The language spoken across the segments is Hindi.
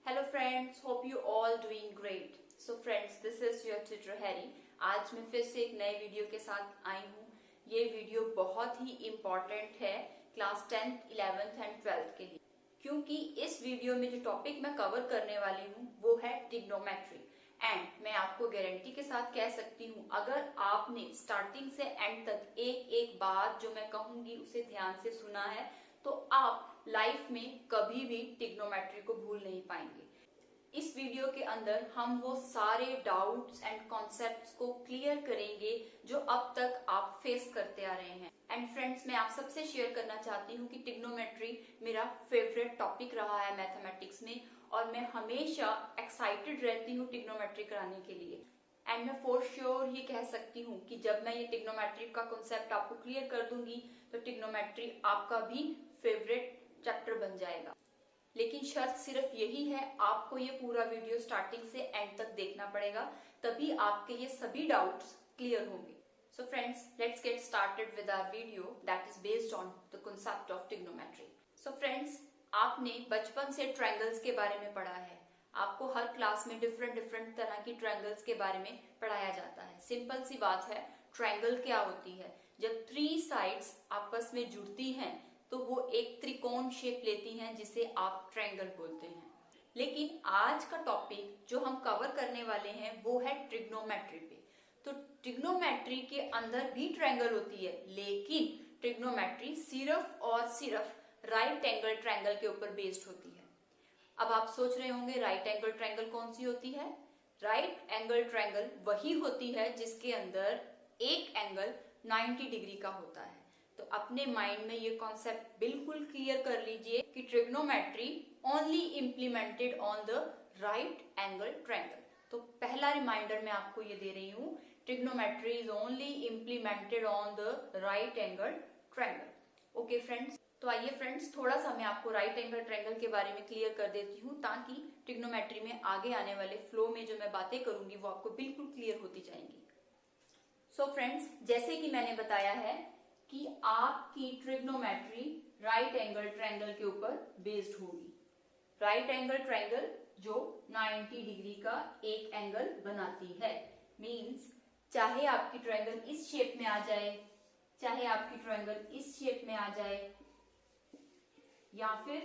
Hello friends, hope you all doing great. So friends, this is your tutor Harry. आज मैं फिर से एक नए वीडियो के साथ आई हूँ। ये वीडियो बहुत ही इम्पोर्टेंट है class 10th, 11th and 12th के लिए, क्योंकि इस वीडियो में जो टॉपिक मैं कवर करने वाली हूँ वो है ट्रिग्नोमेट्री। एंड मैं आपको गारंटी के साथ कह सकती हूँ, अगर आपने स्टार्टिंग से एंड तक एक एक बात जो मैं कहूंगी उसे ध्यान से सुना है तो आप लाइफ में कभी भी ट्रिग्नोमेट्री को भूल नहीं पाएंगे। इस वीडियो के अंदर हम वो सारे डाउट्स एंड कॉन्सेप्ट्स को क्लियर करेंगे जो अब तक आप फेस करते आ रहे हैं। एंड फ्रेंड्स, मैं आप सबसे शेयर करना चाहती हूँ कि ट्रिग्नोमेट्री मेरा फेवरेट टॉपिक रहा है मैथमेटिक्स में, और मैं हमेशा एक्साइटेड रहती हूँ ट्रिग्नोमेट्री कराने के लिए। एंड मैं फॉर श्योर ये कह सकती हूँ कि जब मैं ये ट्रिग्नोमेट्री का कॉन्सेप्ट आपको क्लियर कर दूंगी तो ट्रिग्नोमेट्री आपका भी फेवरेट चैप्टर बन जाएगा। लेकिन शर्त सिर्फ यही है, आपको ये पूरा वीडियो स्टार्टिंग से एंड तक देखना पड़ेगा, तभी आपके ये सभी डाउट्स क्लियर होंगे। So friends, let's get started with our video that is based on the concept of trigonometry. So friends, आपने बचपन से ट्रायंगल्स के बारे में पढ़ा है। आपको हर क्लास में डिफरेंट तरह की ट्रायंगल्स के बारे में पढ़ाया जाता है। सिंपल सी बात है, ट्रायंगल क्या होती है? जब 3 साइड्स आपस में जुड़ती हैं तो वो एक त्रिकोण शेप लेती हैं, जिसे आप ट्रायंगल बोलते हैं। लेकिन आज का टॉपिक जो हम कवर करने वाले हैं वो है ट्रिग्नोमेट्री पे। तो ट्रिग्नोमेट्री के अंदर भी ट्रायंगल होती है, लेकिन ट्रिग्नोमेट्री सिर्फ और सिर्फ राइट एंगल ट्रायंगल के ऊपर बेस्ड होती है। अब आप सोच रहे होंगे, राइट एंगल ट्रायंगल कौन सी होती है? राइट एंगल ट्रायंगल वही होती है जिसके अंदर एक एंगल 90 डिग्री का होता है। तो अपने माइंड में ये कॉन्सेप्ट बिल्कुल क्लियर कर लीजिए कि trigonometry only implemented on the right angle triangle. तो पहला रिमाइंडर मैं आपको ये दे रही हूँ, trigonometry is only implemented on the right angle triangle. Okay friends, तो आइए फ्रेंड्स, थोड़ा सा मैं आपको राइट एंगल ट्रायंगल के बारे में क्लियर कर देती हूँ, ताकि ट्रिग्नोमेट्री में आगे आने वाले फ्लो में जो मैं बातें करूंगी वो आपको बिल्कुल क्लियर होती जाएंगी। सो फ्रेंड्स, जैसे कि मैंने बताया है कि आपकी ट्रिग्नोमेट्री राइट एंगल ट्रायंगल के ऊपर बेस्ड होगी। राइट एंगल ट्रायंगल जो 90 डिग्री का एक एंगल बनाती है। मींस चाहे आपकी ट्रायंगल इस शेप में आ जाए, चाहे आपकी ट्रायंगल इस शेप में आ जाए, या फिर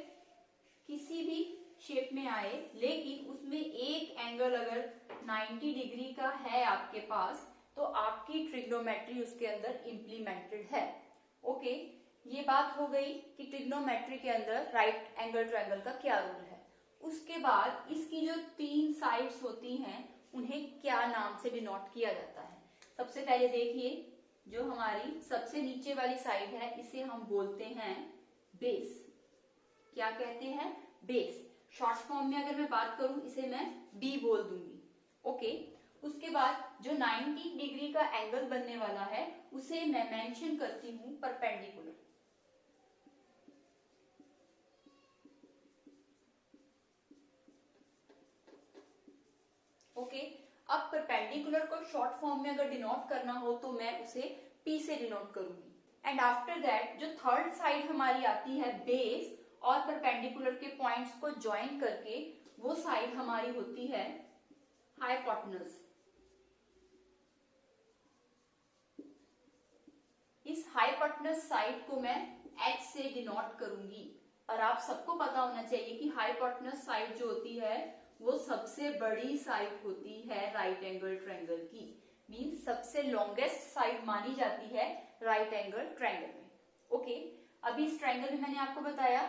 किसी भी शेप में आए, लेकिन उसमें एक एंगल अगर 90 डिग्री का है आपके पास, तो आपकी ट्रिग्नोमेट्री उसके अंदर इम्प्लीमेंटेड है। ओके, ये बात हो गई कि ट्रिग्नोमेट्री के अंदर राइट एंगल ट्रायंगल का क्या रोल है। उसके बाद इसकी जो 3 साइड्स होती हैं उन्हें क्या नाम से डिनोट किया जाता है? सबसे पहले देखिए, जो हमारी सबसे नीचे वाली साइड है इसे हम बोलते हैं बेस। क्या कहते हैं? बेस। शॉर्ट फॉर्म में अगर मैं बात करूं, इसे मैं बी बोल दूंगी। ओके, उसके बाद जो 90 डिग्री का एंगल बनने वाला है उसे मैं मेंशन करती हूं परपेंडिकुलर। ओके, अब परपेंडिकुलर को शॉर्ट फॉर्म में अगर डिनोट करना हो तो मैं उसे पी से डिनोट करूंगी। एंड आफ्टर दैट जो थर्ड साइड हमारी आती है बेस और परपेंडिकुलर के पॉइंट्स को ज्वाइन करके, वो साइड हमारी होती है हाइपोटेन्यूज। इस हाइपोटेन्यूज साइड को मैं H से डिनोट करूंगी। और आप सबको पता होना चाहिए कि हाइपोटेन्यूज साइड जो होती है वो सबसे बड़ी साइड होती है राइट एंगल ट्रायंगल की। मींस सबसे लॉन्गेस्ट साइड मानी जाती है राइट एंगल ट्रायंगल में। ओके, अभी इस ट्रायंगल में मैंने आपको बताया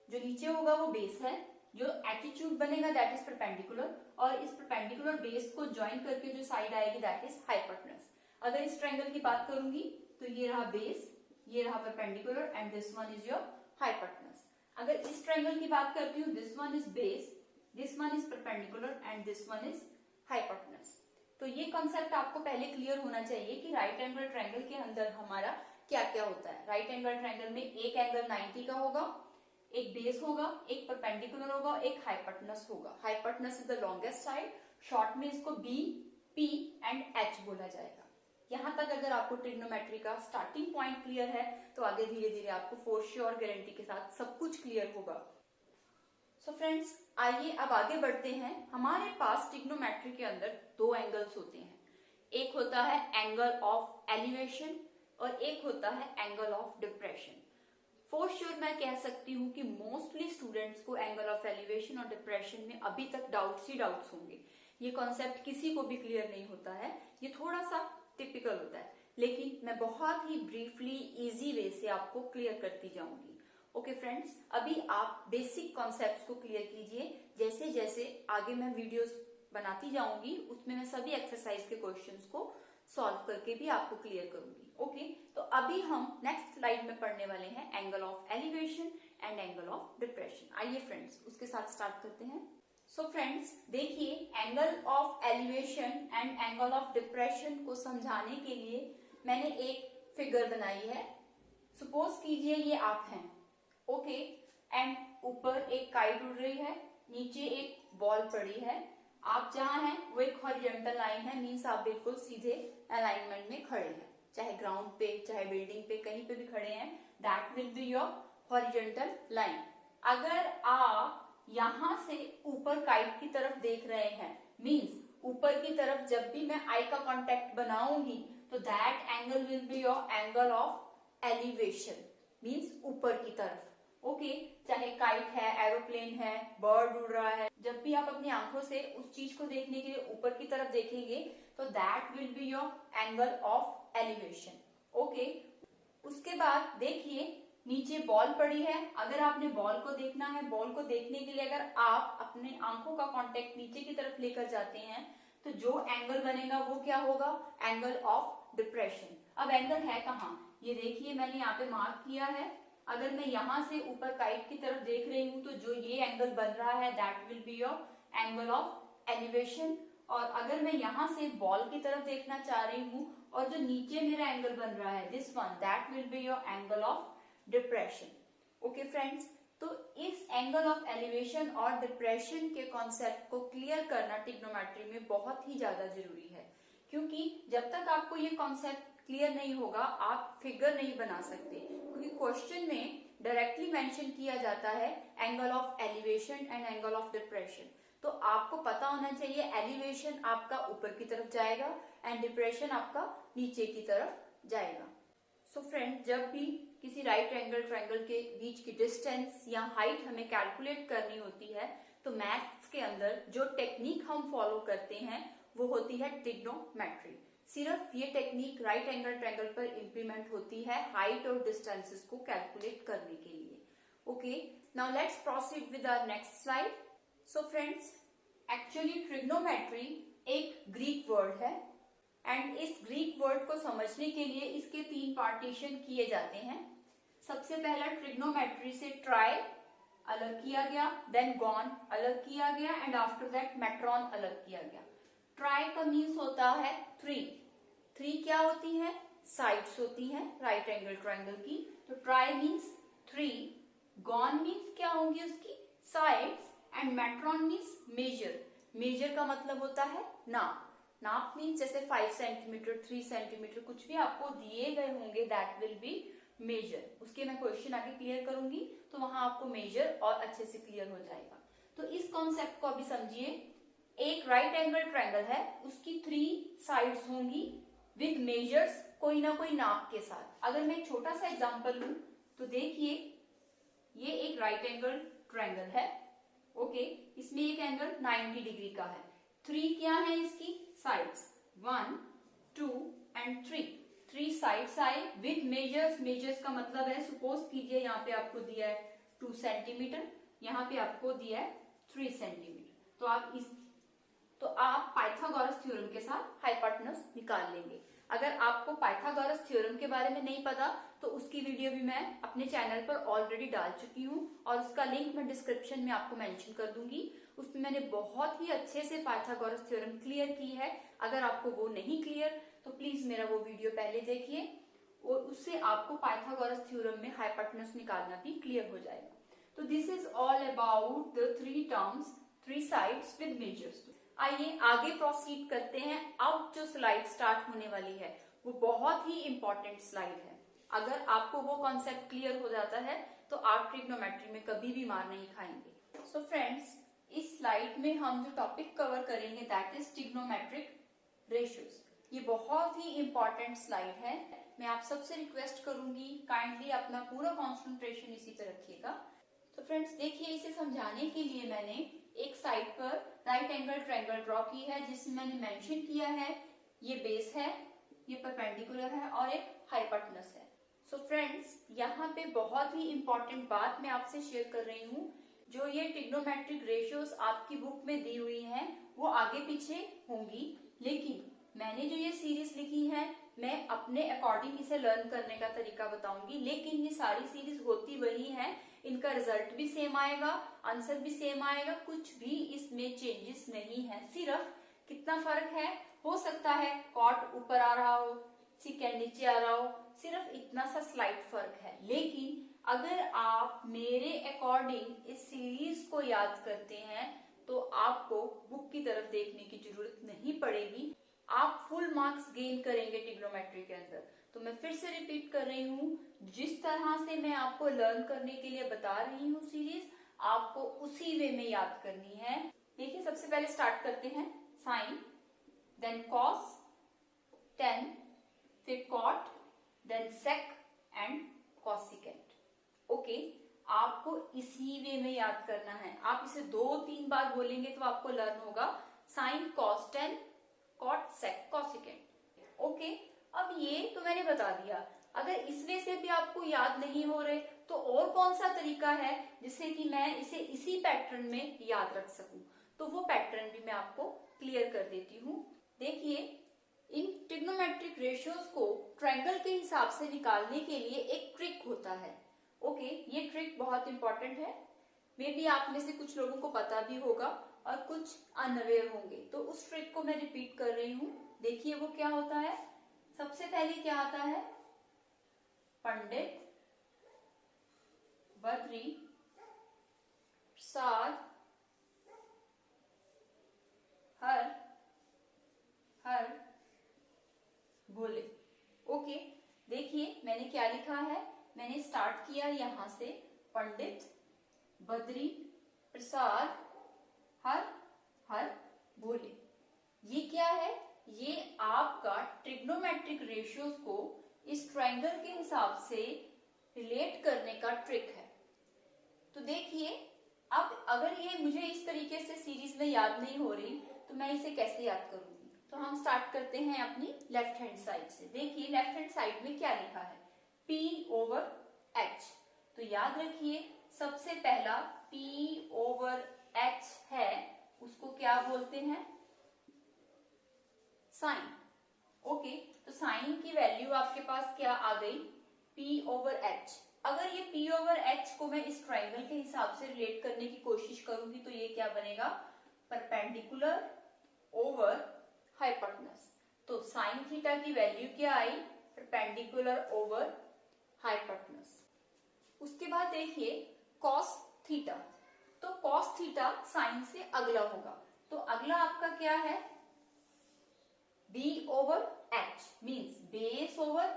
जो नीचे होगा वो बेस है, जो एटीट्यूड बनेगा दैट इज परपेंडिकुलर, और इस परपेंडिकुलर बेस को ज्वाइन करके जो साइड आएगी दैट इज हाइपोटेन्यूज। अगर इस ट्रायंगल की बात करूंगी तो ये रहा बेस, ये रहा perpendicular, and this one is your hypotenuse. अगर इस ट्रायंगल की बात करती हूँ, this one is base, this one is perpendicular and this one is hypotenuse. तो ये कॉन्सेप्ट आपको पहले क्लियर होना चाहिए कि राइट एंगल ट्रायंगल के अंदर हमारा क्या क्या होता है। राइट एंगल ट्रायंगल में एक एंगल 90 का होगा, एक बेस होगा, एक परपेंडिकुलर होगा, एक हाइपोटेन्यूज होगा। Hypotenuse is the longest side, short में इसको बी, पी एंड एच बोला जाएगा। यहाँ तक अगर आपको ट्रिग्नोमेट्री का स्टार्टिंग पॉइंट क्लियर है तो आगे धीरे धीरे आपको फॉर श्योर गारंटी के साथ सब कुछ क्लियर होगा। सो फ्रेंड्स, आइए अब आगे बढ़ते हैं। हमारे पास ट्रिग्नोमेट्री के अंदर दो एंगल्स होते हैं। एक होता है एंगल ऑफ एलिवेशन और एक होता है angle of depression. For sure मैं कह सकती हूँ कि मोस्टली स्टूडेंट्स को एंगल ऑफ एलिवेशन और डिप्रेशन में अभी तक डाउट्स ही डाउट्स होंगे। ये कॉन्सेप्ट किसी को भी क्लियर नहीं होता है, ये थोड़ा सा टिपिकल होता है, लेकिन मैं बहुत ही ब्रीफली इजी वे से आपको क्लियर करती जाऊंगी। ओके फ्रेंड्स, अभी आप बेसिक कॉन्सेप्ट्स को क्लियर कीजिए। जैसे जैसे आगे मैं वीडियोस बनाती जाऊंगी उसमें मैं सभी एक्सरसाइज के क्वेश्चंस को सॉल्व करके भी आपको क्लियर करूंगी। ओके, तो अभी हम नेक्स्ट स्लाइड में पढ़ने वाले हैं angle of elevation and angle of depression. आइए फ्रेंड्स उसके साथ स्टार्ट करते हैं। सो फ्रेंड्स देखिए, angle of elevation and angle of depression को समझाने के लिए मैंने एक फिगर बनाई है। सपोज कीजिए ये आप हैं, ओके, एंड ऊपर एक काइट उड़ रही है, नीचे एक बॉल पड़ी है। आप जहां हैं वो एक हॉरिजॉन्टल लाइन है, मींस आप बिल्कुल सीधे अलाइनमेंट में खड़े हैं, चाहे ग्राउंड पे चाहे बिल्डिंग पे कहीं पे भी खड़े हैं, that will be your horizontal line. अगर आप यहां से ऊपर काइट की तरफ देख रहे हैं, मींस ऊपर की तरफ जब भी मैं आई का कांटेक्ट बनाऊंगी तो that angle will be your angle of elevation, means ऊपर की तरफ। ओके, चाहे काइट है, एरोप्लेन है, बर्ड उड़ रहा है, जब भी आप अपनी आंखों से उस चीज को देखने के लिए ऊपर की तरफ देखेंगे तो that will be your angle of elevation. Okay, उसके बाद देखिए नीचे बॉल पड़ी है। अगर आपने बॉल को देखना है, बॉल को देखने के लिए अगर आप अपने आंखों का कांटेक्ट नीचे की तरफ लेकर जाते हैं तो जो एंगल बनेगा वो क्या होगा, एंगल ऑफ डिप्रेशन। अब एंगल है कहाँ, ये देखिए मैंने यहाँ पे मार्क किया है। अगर मैं यहाँ से ऊपर काइट की तरफ देख रही हूँ तो जो ये एंगल बन रहा है that will be your angle of elevation. और अगर मैं यहाँ से बॉल की तरफ देखना चाह रही हूँ और जो नीचे मेरा एंगल बन रहा है this one, that will be your angle of depression. Okay friends, तो इस एंगल ऑफ एलिवेशन और डिप्रेशन के कॉन्सेप्ट को क्लियर करना ट्रिग्नोमेट्री में बहुत ही ज्यादा जरूरी है, क्योंकि जब तक आपको ये कॉन्सेप्ट क्लियर नहीं होगा आप फिगर नहीं बना सकते। क्योंकि क्वेश्चन में डायरेक्टली मेंशन किया जाता है angle of elevation and angle of depression, तो आपको पता होना चाहिए एलिवेशन आपका ऊपर की तरफ जाएगा एंड डिप्रेशन आपका नीचे की तरफ जाएगा। सो फ्रेंड, जब भी किसी राइट एंगल ट्रायंगल के बीच की डिस्टेंस या हाइट हमें कैलकुलेट करनी होती है तो मैथ्स के अंदर जो टेक्निक हम फॉलो करते हैं वो होती है ट्रिग्नोमेट्री। सिर्फ ये टेक्निक राइट एंगल ट्रायंगल पर इंप्लीमेंट होती है हाइट और डिस्टेंसेस को कैलकुलेट करने के लिए। Okay, now let's proceed with our next slide. So friends, actually trigonometry एक ग्रीक वर्ड है एंड इस ग्रीक वर्ड को समझने के लिए इसके तीन पार्टीशन किए जाते हैं। सबसे पहला ट्रिग्नोमेट्री से ट्राई अलग किया गया, देन गॉन अलग किया गया एंड आफ्टर दैट मेट्रॉन अलग किया गया। ट्राई का मीन्स होता है थ्री। थ्री क्या होती है, साइड्स होती हैं राइट एंगल ट्रायंगल की, तो tri means three. Gon means क्या होंगी उसकी sides and metron means measure. Measure का मतलब होता है नाप। नाप मीन्स जैसे 5 सेंटीमीटर 3 सेंटीमीटर कुछ भी आपको दिए गए होंगे दैट विल बी मेजर। उसके मैं क्वेश्चन आगे क्लियर करूंगी तो वहां आपको मेजर और अच्छे से क्लियर हो जाएगा। तो इस कॉन्सेप्ट को अभी समझिए। एक राइट एंगल ट्रायंगल है, उसकी 3 साइड्स होंगी विद मेजर्स, कोई ना कोई नाप के साथ। अगर मैं एक छोटा सा एग्जांपल लूं तो देखिए ये एक राइट एंगल ट्रायंगल है, ओके, इसमें एक एंगल 90 डिग्री का है। 3 क्या है इसकी साइड्स, 1 2 एंड 3। 3 साइड्स आए विद मेजर्स। मेजर्स का मतलब है सपोज कीजिए यहाँ पे आपको दिया है 2 सेंटीमीटर, यहाँ पे आपको दिया है 3 सेंटीमीटर, तो आप पाइथागोरस थ्योरम के साथ हाइपोटेनस निकाल लेंगे। अगर आपको पाइथागोरस थ्योरम के बारे में नहीं पता तो उसकी वीडियो भी मैं अपने चैनल पर ऑलरेडी डाल चुकी हूँ और उसका लिंक मैं डिस्क्रिप्शन में आपको मेंशन कर दूंगी। उसमें मैंने बहुत ही अच्छे से पाइथागोरस थ्योरम क्लियर की है। अगर आपको वो नहीं क्लियर तो प्लीज मेरा वो वीडियो पहले देखिए और उससे आपको पाइथागोरस थ्योरम में हाइपोटेनस निकालना भी क्लियर हो जाएगा। तो this is all about the 3 terms, 3 sides with measures. आइए आगे प्रोसीड करते हैं। अब जो स्लाइड स्टार्ट होने वाली है वो बहुत ही इंपॉर्टेंट स्लाइड है। अगर आपको वो कॉन्सेप्ट क्लियर हो जाता है तो आप ट्रिग्नोमेट्री में कभी भी मार नहीं खाएंगे। सो फ्रेंड्स, इस स्लाइड में हम जो टॉपिक कवर करेंगे दैट इज ट्रिग्नोमेट्रिक रेशियोज। ये बहुत ही इंपॉर्टेंट स्लाइड है। मैं आप सबसे रिक्वेस्ट करूंगी काइंडली अपना पूरा कॉन्सेंट्रेशन इसी पे रखिएगा। तो फ्रेंड्स देखिए, इसे समझाने के लिए मैंने एक साइड पर राइट एंगल ट्रायंगल ड्रॉ की है, जिसमें मैंने मेंशन किया है ये बेस है, ये परपेंडिकुलर है और एक हाइपोटेनस है। सो फ्रेंड्स, यहाँ पे बहुत ही इंपॉर्टेंट बात मैं आपसे शेयर कर रही हूँ। जो ये ट्रिग्नोमेट्रिक रेशियोज आपकी बुक में दी हुई हैं वो आगे पीछे होंगी, लेकिन मैंने जो ये सीरीज लिखी है मैं अपने अकॉर्डिंग इसे लर्न करने का तरीका बताऊंगी। लेकिन ये सारी सीरीज होती वही है, इनका रिजल्ट भी सेम आएगा, आंसर भी सेम आएगा, कुछ भी इसमें चेंजेस नहीं है। सिर्फ कितना फर्क है, हो सकता है कॉट ऊपर आ रहा हो, सिकेंड नीचे आ रहा हो, सिर्फ इतना सा स्लाइट फर्क है। लेकिन अगर आप मेरे अकॉर्डिंग इस सीरीज को याद करते हैं तो आपको बुक की तरफ देखने की जरूरत नहीं पड़ेगी, आप फुल मार्क्स गेन करेंगे ट्रिग्नोमेट्री के अंदर। तो मैं फिर से रिपीट कर रही हूँ, जिस तरह से मैं आपको लर्न करने के लिए बता रही हूँ सीरीज, आपको उसी वे में याद करनी है। देखिए, सबसे पहले स्टार्ट करते हैं साइन, देन कॉस, टेन, फिर cot, then sec and cosecant. Okay, आपको इसी वे में याद करना है। आप इसे 2-3 बार बोलेंगे तो आपको लर्न होगा sine cos tan cot sec cosecant. Okay, अब ये तो मैंने बता दिया। अगर इस वे से भी आपको याद नहीं हो रहे तो और कौन सा तरीका है जिससे कि मैं इसे इसी पैटर्न में याद रख सकूं, तो वो पैटर्न भी मैं आपको क्लियर कर देती हूँ। देखिए, इन ट्रिग्नोमेट्रिक रेशियोज को ट्रायंगल के हिसाब से निकालने के लिए एक ट्रिक होता है। ओके, ये ट्रिक बहुत इंपॉर्टेंट है। मे बी आप में से कुछ लोगों को पता भी होगा और कुछ अनअवेयर होंगे, तो उस ट्रिक को मैं रिपीट कर रही हूँ। देखिए वो क्या होता है। सबसे पहले क्या आता है, पंडित, बद्री, प्रसाद, हर, हर, भोले। ओके, देखिए मैंने क्या लिखा है, मैंने स्टार्ट किया यहां से, पंडित, बद्री, प्रसाद, हर, हर, भोले। ये क्या है, ये आपका ट्रिग्नोमेट्रिक रेशियोज को इस ट्रायंगल के हिसाब से रिलेट करने का ट्रिक है। तो देखिए, अब अगर ये मुझे इस तरीके से सीरीज में याद नहीं हो रही तो मैं इसे कैसे याद करूंगी। तो हम स्टार्ट करते हैं अपनी लेफ्ट हैंड साइड से। देखिए लेफ्ट हैंड साइड में क्या लिखा है, P ओवर H। तो याद रखिए, सबसे पहला P ओवर H है, उसको क्या बोलते हैं, साइन। ओके, तो साइन की वैल्यू आपके पास क्या आ गई, P ओवर H। अगर ये P ओवर H को मैं इस ट्रायंगल के हिसाब से रिलेट करने की कोशिश करूंगी तो ये क्या बनेगा, परपेंडिकुलर ओवर हाइपोटेनस। तो साइन थीटा की वैल्यू क्या आई, परपेंडिकुलर ओवर हाइपोटेनस। उसके बाद देखिए कॉस थीटा। तो कॉस थीटा साइन से अगला होगा, तो अगला आपका क्या है, B over H means base over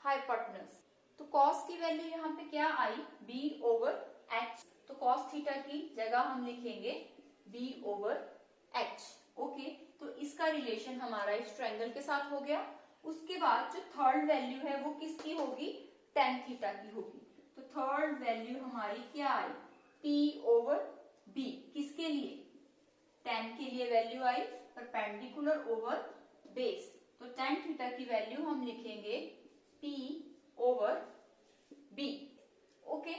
hypotenuse. तो कॉस की वैल्यू यहाँ पे क्या आई, B ओवर H। तो कॉस थीटा की जगह हम लिखेंगे B ओवर H। ओके, तो इसका रिलेशन हमारा इस ट्रायंगल के साथ हो गया। उसके बाद जो थर्ड वैल्यू है वो किसकी होगी, टेन थीटा की होगी। तो थर्ड वैल्यू हमारी क्या आई, P ओवर B। किसके लिए, टेन के लिए वैल्यू आई, परपेंडिकुलर ओवर बेस। तो टेन थीटा की वैल्यू हम लिखेंगे P ओवर B। ओके,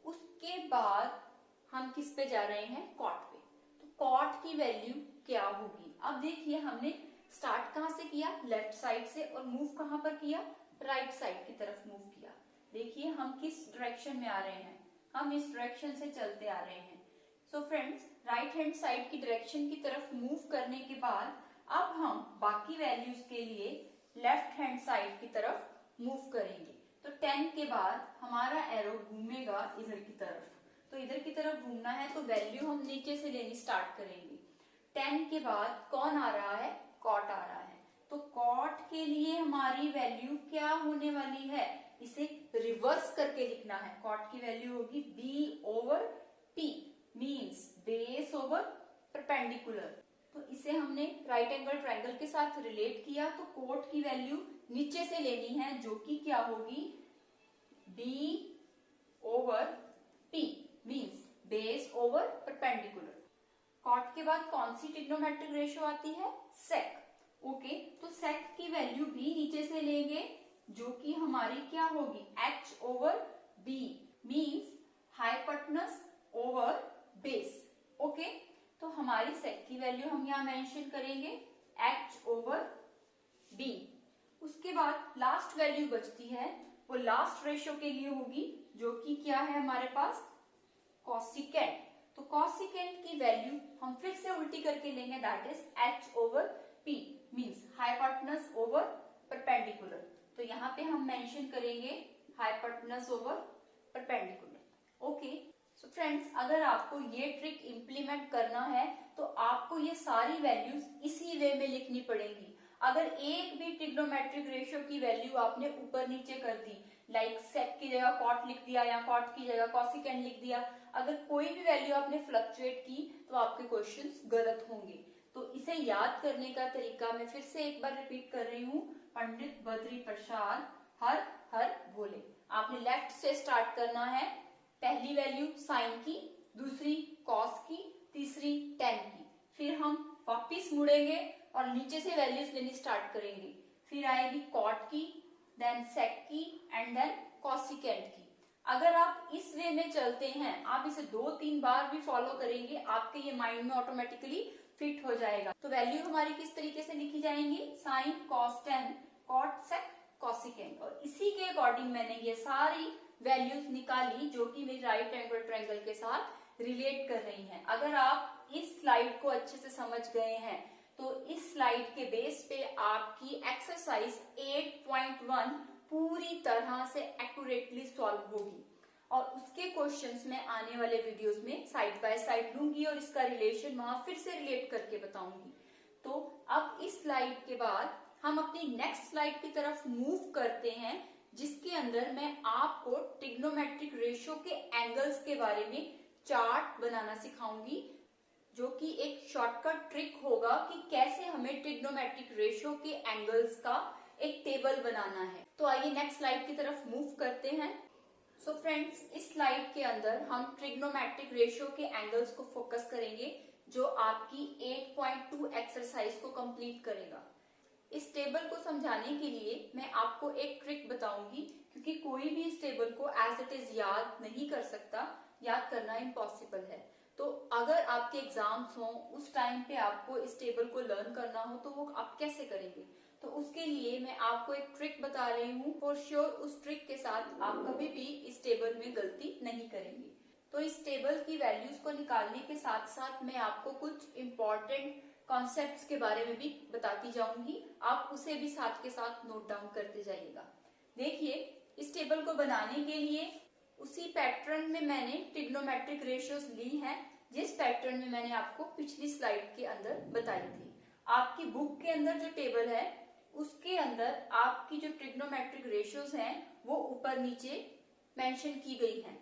उसके बाद हम किस पे जा रहे हैं, कॉट पे। तो कॉट की वैल्यू क्या होगी। अब देखिए हमने स्टार्ट कहां से किया, लेफ्ट साइड से, और मूव कहां पर किया, राइट साइड की तरफ मूव किया। देखिए हम किस डायरेक्शन में आ रहे हैं, हम इस डायरेक्शन से चलते आ रहे हैं। So friends, right hand side की डायरेक्शन की तरफ मूव करने के बाद अब हम बाकी वैल्यूज के लिए लेफ्ट हैंड साइड की तरफ मूव करेंगे। तो 10 के बाद हमारा एरो घूमेगा इधर की तरफ, तो इधर की तरफ घूमना है तो वैल्यू हम नीचे से लेनी स्टार्ट करेंगे। 10 के बाद कौन आ रहा है, कॉट आ रहा है। तो कॉट के लिए हमारी वैल्यू क्या होने वाली है, इसे रिवर्स करके लिखना है। कॉट की वैल्यू होगी B over P means base over perpendicular. तो इसे हमने राइट एंगल ट्रायंगल के साथ रिलेट किया, तो कोट की वैल्यू नीचे से लेनी है, जो कि क्या होगी, B over P, means base over perpendicular. Cot के बाद कौन सी ट्रिग्नोमेट्रिक रेशियो आती है, सेक। ओके, तो सेक की वैल्यू भी नीचे से लेंगे, जो कि हमारी क्या होगी, H over B, means hypotenuse over base. Okay, तो हमारी सेक की वैल्यू हम यहाँ मेंशन करेंगे एच ओवर बी। उसके बाद लास्ट वैल्यू बचती है, वो लास्ट रेशियो के लिए होगी, जो कि क्या है हमारे पास, कॉसिकेंट। तो कॉसिकेंट की वैल्यू हम फिर से उल्टी करके लेंगे, that is H over P, means hypotenuse over perpendicular. तो यहाँ पे हम मेंशन करेंगे hypotenuse over perpendicular. Okay, so friends, अगर आपको ये ट्रिक इम्प्लीमेंट करना है तो आपको ये सारी वैल्यूज इसी वे में लिखनी पड़ेंगी। अगर एक भी ट्रिग्नोमेट्रिक रेशियो की वैल्यू आपने ऊपर नीचे कर दी, लाइक सेक की जगह कॉट लिख दिया या कॉट की जगह कॉसिकेंट लिख दिया, अगर कोई भी वैल्यू आपने फ्लक्चुएट की तो आपके क्वेश्चंस गलत होंगे। तो इसे याद करने का तरीका मैं फिर से एक बार रिपीट कर रही हूँ, पंडित बद्री प्रसाद हर हर भोले। आपने लेफ्ट से स्टार्ट करना है, पहली वैल्यू साइन की, दूसरी कॉस की, तीसरी टेन की, फिर हम वापिस मुड़ेंगे और नीचे से वैल्यूज लेनी स्टार्ट करेंगे, फिर आएगी कॉट की, देन सेक की एंड देन कॉसिकेंट की। अगर आप इस वे में चलते हैं, आप इसे 2-3 बार भी फॉलो करेंगे, आपके ये माइंड में ऑटोमेटिकली फिट हो जाएगा। तो वैल्यू हमारी किस तरीके से लिखी जाएंगी, sine cos tan cot sec cosecant, और इसी के अकॉर्डिंग मैंने ये सारी वैल्यूज निकाली जो कि मेरी राइट एंगल ट्रायंगल के साथ रिलेट कर रही हैं। अगर आप इस स्लाइड को अच्छे से समझ गए हैं तो इस स्लाइड के बेस पे आपकी एक्सरसाइज 8.1 पूरी तरह से एक्यूरेटली सॉल्व होगी, और उसके क्वेश्चंस में आने वाले वीडियोस में साइड बाय साइड लूंगी और इसका रिलेशन वहां फिर से रिलेट करके बताऊंगी। तो अब इस स्लाइड के बाद हम अपनी नेक्स्ट स्लाइड की तरफ मूव करते हैं, जिसके अंदर मैं आपको ट्रिग्नोमेट्रिक रेशियो के एंगल्स के बारे में चार्ट बनाना सिखाऊंगी, जो कि एक शॉर्टकट ट्रिक होगा कि कैसे हमें ट्रिग्नोमेट्रिक रेशियो के एंगल्स का एक टेबल बनाना है। तो आइए नेक्स्ट स्लाइड की तरफ मूव करते हैं। सो फ्रेंड्स, इस स्लाइड के अंदर हम ट्रिग्नोमेट्रिक रेशियो के एंगल्स को फोकस करेंगे, जो आपकी 8.2 एक्सरसाइज को कंप्लीट करेगा। इस टेबल को समझाने के लिए मैं आपको एक ट्रिक बताऊंगी, क्योंकि कोई भी इस टेबल को एज इट इज याद नहीं कर सकता, याद करना इम्पॉसिबल है। तो अगर आपके एग्जाम्स हो, उस टाइम पे आपको इस टेबल को लर्न करना हो, तो वो आप कैसे करेंगे। तो उसके लिए मैं आपको एक ट्रिक बता रही हूँ, फॉर श्योर उस ट्रिक के साथ आप कभी भी इस टेबल में गलती नहीं करेंगे। तो इस टेबल की वैल्यूज को निकालने के साथ साथ मैं आपको कुछ इम्पोर्टेंट कॉन्सेप्ट्स के बारे में भी बताती जाऊंगी, आप उसे भी साथ के साथ नोट डाउन करते जाइएगा। देखिए, इस टेबल को बनाने के लिए उसी पैटर्न में मैंने ट्रिग्नोमेट्रिक रेशियोज ली हैं, जिस पैटर्न में मैंने आपको पिछली स्लाइड के अंदर बताई थी। आपकी बुक के अंदर जो टेबल है उसके अंदर आपकी जो ट्रिग्नोमेट्रिक रेशियोज हैं वो ऊपर नीचे मेंशन की गई हैं,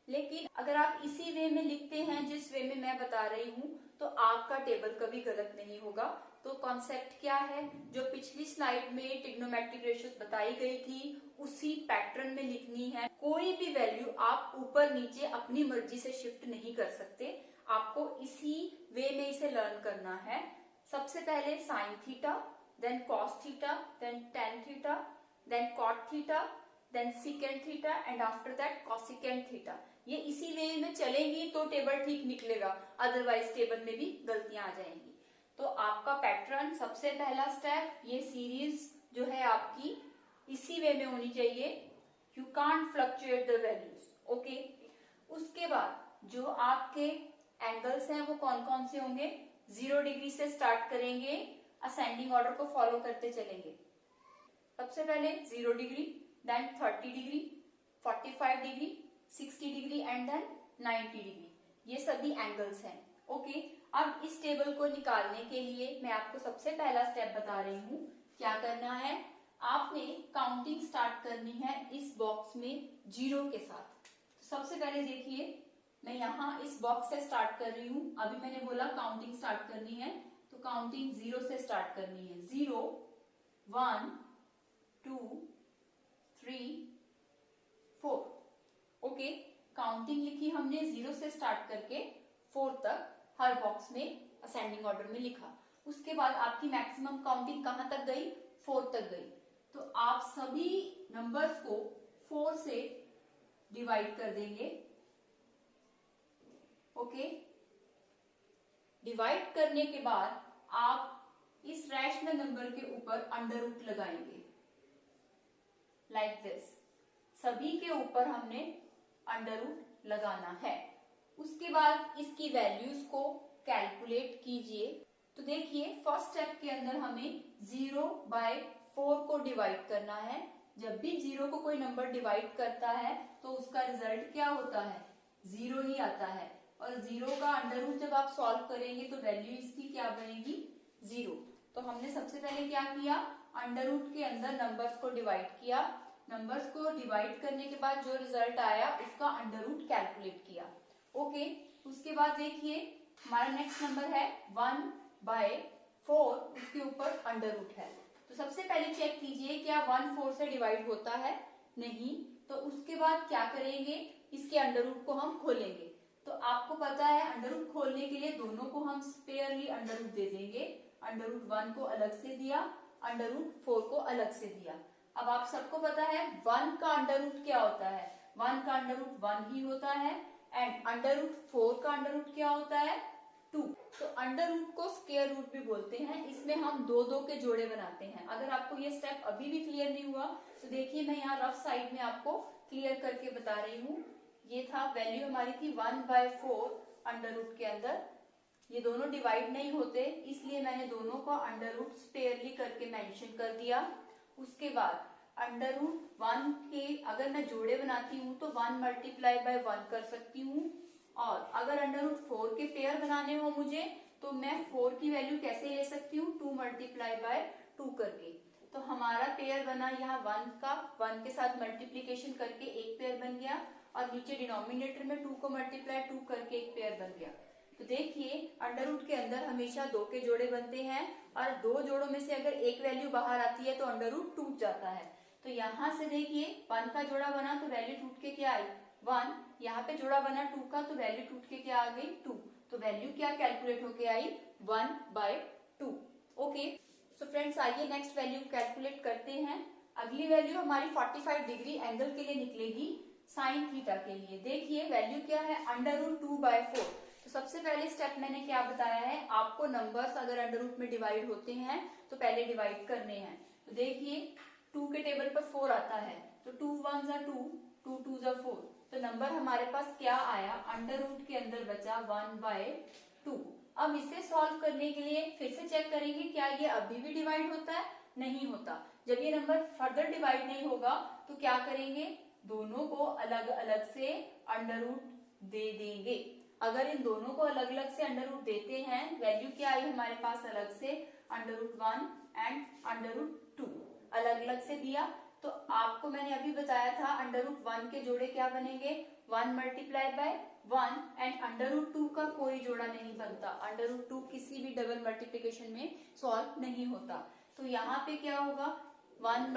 लेकिन अगर आप इसी वे में लिखते हैं जिस वे में मैं बता रही हूँ तो आपका टेबल कभी गलत नहीं होगा। तो कॉन्सेप्ट क्या है, जो पिछली स्लाइड में ट्रिग्नोमेट्रिक रेशियोज बताई गई थी उसी पैटर्न में लिखनी है। कोई भी वैल्यू आप ऊपर नीचे अपनी मर्जी से शिफ्ट नहीं कर सकते, आपको इसी वे में इसे लर्न करना है। सबसे पहले sine theta, then cos theta, then tan theta, then cot theta, then secant theta and after that cosecant theta. ये इसी वे में चलेंगी तो टेबल ठीक निकलेगा, अदरवाइज टेबल में भी गलतियां आ जाएंगी। तो आपका पैटर्न, सबसे पहला स्टेप, ये सीरीज जो है आपकी इसी वे में होनी चाहिए, you can't fluctuate the values. Okay, उसके बाद जो आपके एंगल्स हैं वो कौन कौन से होंगे, 0 डिग्री से स्टार्ट करेंगे, असेंडिंग ऑर्डर को फॉलो करते चलेंगे। सबसे पहले 0 degree, then 30 degree, 45 degree, 60 degree and then 90 degree, ये सभी एंगल्स हैं। ओके, अब इस टेबल को निकालने के लिए मैं आपको सबसे पहला स्टेप बता रही हूँ। क्या करना है, आपने काउंटिंग स्टार्ट करनी है इस बॉक्स में 0 के साथ। तो सबसे पहले देखिए मैं यहाँ इस बॉक्स से स्टार्ट कर रही हूँ। अभी मैंने बोला काउंटिंग स्टार्ट करनी है, तो काउंटिंग 0 से स्टार्ट करनी है। 0 1 2 3 4। ओके, काउंटिंग लिखी हमने 0 से स्टार्ट करके 4 तक हर बॉक्स में असेंडिंग ऑर्डर में लिखा। उसके बाद आपकी मैक्सिमम काउंटिंग कहां तक गई? 4 तक गई। तो आप सभी नंबर्स को 4 से डिवाइड कर देंगे। ओके, डिवाइड करने के बाद आप इस रैशनल नंबर के ऊपर अंडर रूट लगाएंगे, लाइक दिस। सभी के ऊपर हमने अंडर रूट लगाना है। उसके बाद इसकी वैल्यूज को कैलकुलेट कीजिए। तो देखिए, फर्स्ट स्टेप के अंदर हमें 0/4 को डिवाइड करना है। जब भी 0 को कोई नंबर डिवाइड करता है तो उसका रिजल्ट क्या होता है? 0 ही आता है। और 0 का अंडर रूट जब आप सॉल्व करेंगे तो वैल्यू इसकी क्या बनेगी? 0। तो हमने सबसे पहले क्या किया? अंडर रूट के अंदर नंबर्स को डिवाइड किया। नंबर्स को डिवाइड करने के बाद जो रिजल्ट आया उसका अंडर रूट कैलकुलेट किया। ओके, उसके बाद देखिए हमारा नेक्स्ट नंबर है 1/4, उसके ऊपर अंडर रूट है। तो सबसे पहले चेक कीजिए क्या 1 4 से डिवाइड होता है? नहीं। तो उसके बाद क्या करेंगे? इसके अंडर रूट को हम खोलेंगे। तो आपको पता है अंडर रूट खोलने के लिए दोनों को हम स्पेयरली अंडर रूट दे देंगे। अंडर रूट 1 को अलग से दिया, अंडर रूट 4 को अलग से दिया। अब आप सबको पता है 1 का अंडर रूट क्या होता है? 1 का अंडर रूट 1 ही होता है। एंड अंडर रूट 4 का अंडर रूट क्या होता है? 2। तो अंडर रूट को स्क्वायर रूट भी बोलते हैं। इसमें हम दो दो के जोड़े बनाते हैं। अगर आपको ये स्टेप अभी भी क्लियर नहीं हुआ तो देखिए मैं यहाँ रफ साइड में आपको क्लियर करके बता रही हूँ। ये था, वैल्यू हमारी थी 1/4 अंडर रूट के अंदर। ये दोनों डिवाइड नहीं होते इसलिए मैंने दोनों को अंडर रूट स्पेयरली करके मेंशन कर दिया। उसके बाद अंडर रूट 1 के अगर मैं जोड़े बनाती हूँ तो 1 × 1 कर सकती हूँ। और अगर अंडर रूट 4 के पेयर बनाने हो मुझे तो मैं 4 की वैल्यू कैसे ले सकती हूँ? 2 × 2 करके। तो हमारा पेयर बना यहाँ 1 का, 1 के साथ मल्टीप्लीकेशन करके एक पेयर बन गया और नीचे डिनोमिनेटर में 2 को मल्टीप्लाई 2 करके एक पेयर बन गया। तो देखिए अंडर रूट के अंदर हमेशा दो के जोड़े बनते हैं और दो जोड़ों में से अगर एक वैल्यू बाहर आती है तो अंडर रूट टूट जाता है। तो यहाँ से देखिए 1 का जोड़ा बना तो वैल्यू टूट के क्या आई? 1। यहाँ पे जोड़ा बना 2 का तो वैल्यू टूट के क्या आ गई? 2। तो वैल्यू क्या कैलकुलेट होके आई? 1/2। ओके, सो फ्रेंड्स आइए नेक्स्ट वैल्यू कैलकुलेट करते हैं। अगली वैल्यू हमारी 45 डिग्री एंगल के लिए निकलेगी साइन थीटा के लिए। देखिए वैल्यू क्या है? Under root 2/4। तो सबसे पहले स्टेप मैंने क्या बताया है आपको? नंबर्स अगर अंडर रूट में डिवाइड होते हैं तो पहले डिवाइड करने हैं। तो देखिए 2 के टेबल पर 4 आता है तो 2 1 = 2, 2 2 = 4। तो नंबर हमारे पास क्या आया? अंडर रूट के अंदर बचा 1/2। अब इसे सॉल्व करने के लिए फिर से चेक करेंगे क्या ये अभी भी डिवाइड होता है? नहीं होता। जब ये नंबर फर्दर डिवाइड नहीं होगा तो क्या करेंगे? दोनों को अलग अलग से अंडर रूट दे देंगे। अगर इन दोनों को अलग अलग से अंडर रूट देते हैं, वैल्यू क्या आई हमारे पास? अलग से under root 1 and under root 2 अलग अलग से दिया। तो आपको मैंने अभी बताया था अंडर रूट 1 के जोड़े क्या बनेंगे? 1 × 1 एंड अंडर रूट 2 का कोई जोड़ा नहीं बनता। अंडर रूट 2 किसी भी डबल मल्टीप्लिकेशन में सॉल्व नहीं होता। तो यहाँ पे क्या होगा? 1 ×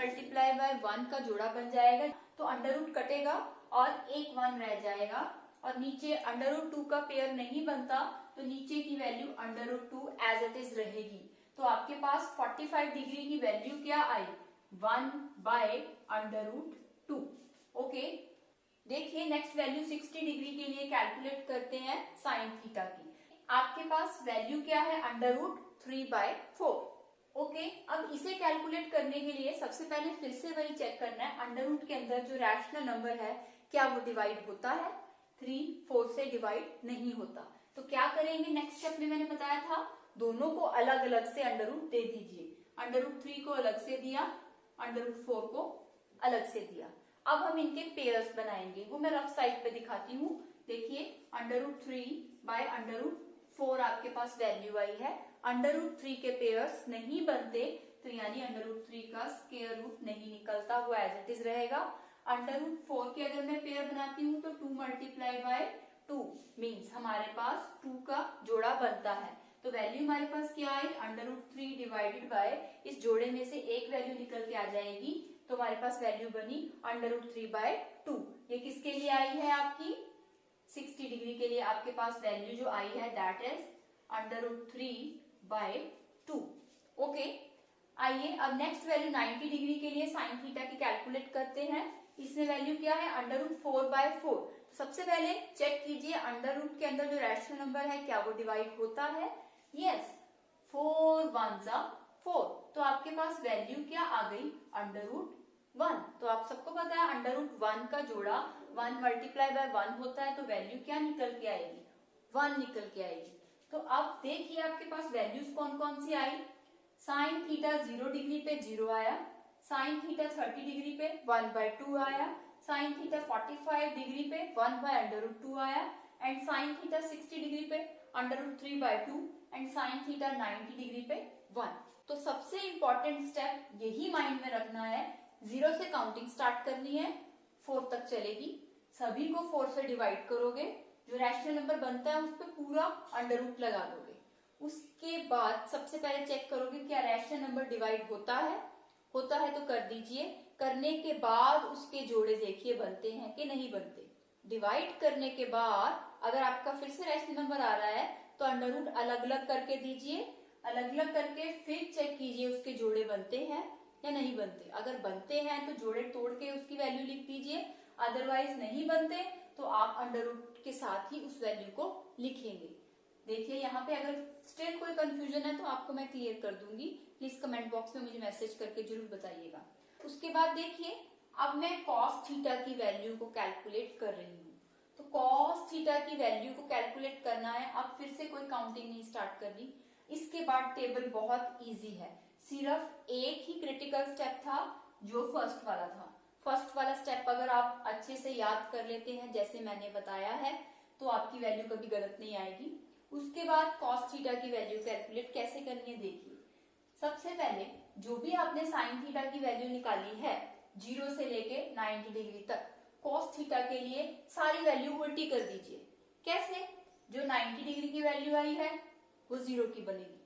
1 का जोड़ा बन जाएगा तो अंडर रूट कटेगा और एक 1 रह जाएगा और नीचे अंडर रूट 2 का पेयर नहीं बनता तो नीचे की value under root 2 as it is रहेगी। तो आपके पास 45 डिग्री की वैल्यू क्या आई? 1/√2। ओके, देखिए नेक्स्ट वैल्यू 60 डिग्री के लिए कैलकुलेट करते हैं साइन थीटा की। आपके पास वैल्यू क्या है? Under root 3/4। ओके, अब इसे कैलकुलेट करने के लिए सबसे पहले फिर से वही चेक करना है अंडर रूट के अंदर जो रैशनल नंबर है क्या वो डिवाइड होता है? 3 4 से डिवाइड नहीं होता। तो क्या करेंगे? नेक्स्ट स्टेप में मैंने बताया था दोनों को अलग अलग से अंडर रूट दे दीजिए। अंडर रूट 3 को अलग से दिया, अंडर रूट 4 को अलग से दिया। अब हम इनके पेयर्स बनाएंगे, वो मैं रफ साइड पे दिखाती हूँ। देखिए अंडर रूट 3/√4 आपके पास वैल्यू आई है। अंडर रूट 3 के पेयर्स नहीं बनते तो यानी अंडर रूट 3 का स्क्वायर रूट नहीं निकलता, वो एज इट इज रहेगा। अंडर रूट 4 के अगर मैं पेयर बनाती हूँ तो 2 × 2 मीन्स हमारे पास 2 का जोड़ा बनता है। तो वैल्यू हमारे पास क्या आई, √3 डिवाइडेड बाय, इस जोड़े में से एक वैल्यू निकल के आ जाएगी, तो हमारे पास वैल्यू बनी √3/2। ये किसके लिए आई है, आपकी 60 डिग्री के लिए आपके पास वैल्यू जो आई है दैट इज √3/2। ओके, आइए अब नेक्स्ट वैल्यू 90 डिग्री के लिए साइन थीटा की कैलकुलेट करते हैं। इसमें वैल्यू क्या है, √4/4। सबसे पहले चेक कीजिए अंडर के अंदर जो रैशनल नंबर है क्या वो डिवाइड होता है, यस, 4 1 4। तो आपके पास वैल्यू क्या आ गई, √1। तो आप सबको पता है √1 का जोड़ा 1 मल्टीप्लाई बाय 1 होता है, तो वैल्यू क्या निकल के आएगी, 1 निकल के आएगी। तो अब देखिए आपके पास वैल्यूज कौन कौन सी आई। साइन थीटा 0 डिग्री पे 0 आया, साइन थीटा 30 डिग्री पे 1/2 आया, साइन थीटा 45 डिग्री पे 1/√2 आया, एंड साइन थीटा 60 डिग्री पे √3/2, एंड साइन थीटा 90 डिग्री पे 1। तो सबसे इंपॉर्टेंट स्टेप यही माइंड में रखना है, 0 से काउंटिंग स्टार्ट करनी है, 4 तक चलेगी, सभी को 4 से डिवाइड करोगे, जो रैशनल नंबर बनता है उस पर पूरा √ लगा दोगे। उसके बाद सबसे पहले चेक करोगे क्या रैशनल नंबर डिवाइड होता है तो कर दीजिए, करने के बाद उसके जोड़े देखिए बनते हैं कि नहीं बनते। डिवाइड करने के बाद अगर आपका फिर से रैशनल नंबर आ रहा है तो √ अलग अलग करके दीजिए, अलग अलग करके फिर चेक कीजिए उसके जोड़े बनते हैं या नहीं बनते। अगर बनते हैं तो जोड़े तोड़ के उसकी वैल्यू लिख दीजिए, अदरवाइज नहीं बनते तो आप √ के साथ ही उस वैल्यू को लिखेंगे। देखिए यहाँ पे अगर स्टिल कोई कंफ्यूजन है तो आपको मैं क्लियर कर दूंगी, प्लीज कमेंट बॉक्स में मुझे मैसेज करके जरूर बताइएगा। उसके बाद देखिए अब मैं cos थीटा की वैल्यू को कैलकुलेट कर रही हूँ। तो cos थीटा की वैल्यू को कैलकुलेट करना है, अब फिर से कोई काउंटिंग नहीं स्टार्ट करनी। इसके बाद टेबल बहुत इजी है, सिर्फ एक ही क्रिटिकल स्टेप था जो फर्स्ट वाला था। फर्स्ट वाला स्टेप अगर आप अच्छे से याद कर लेते हैं जैसे मैंने बताया है तो आपकी वैल्यू कभी गलत नहीं आएगी। उसके बाद cos थीटा की वैल्यू कैलकुलेट कैसे करनी है देखिए। सबसे पहले जो भी आपने साइन थीटा की वैल्यू निकाली है 0 से लेके 90 डिग्री तक, cos थीटा के लिए सारी वैल्यू उल्टी कर दीजिए। कैसे, जो 90 डिग्री की वैल्यू आई है वो 0 की बनेगी,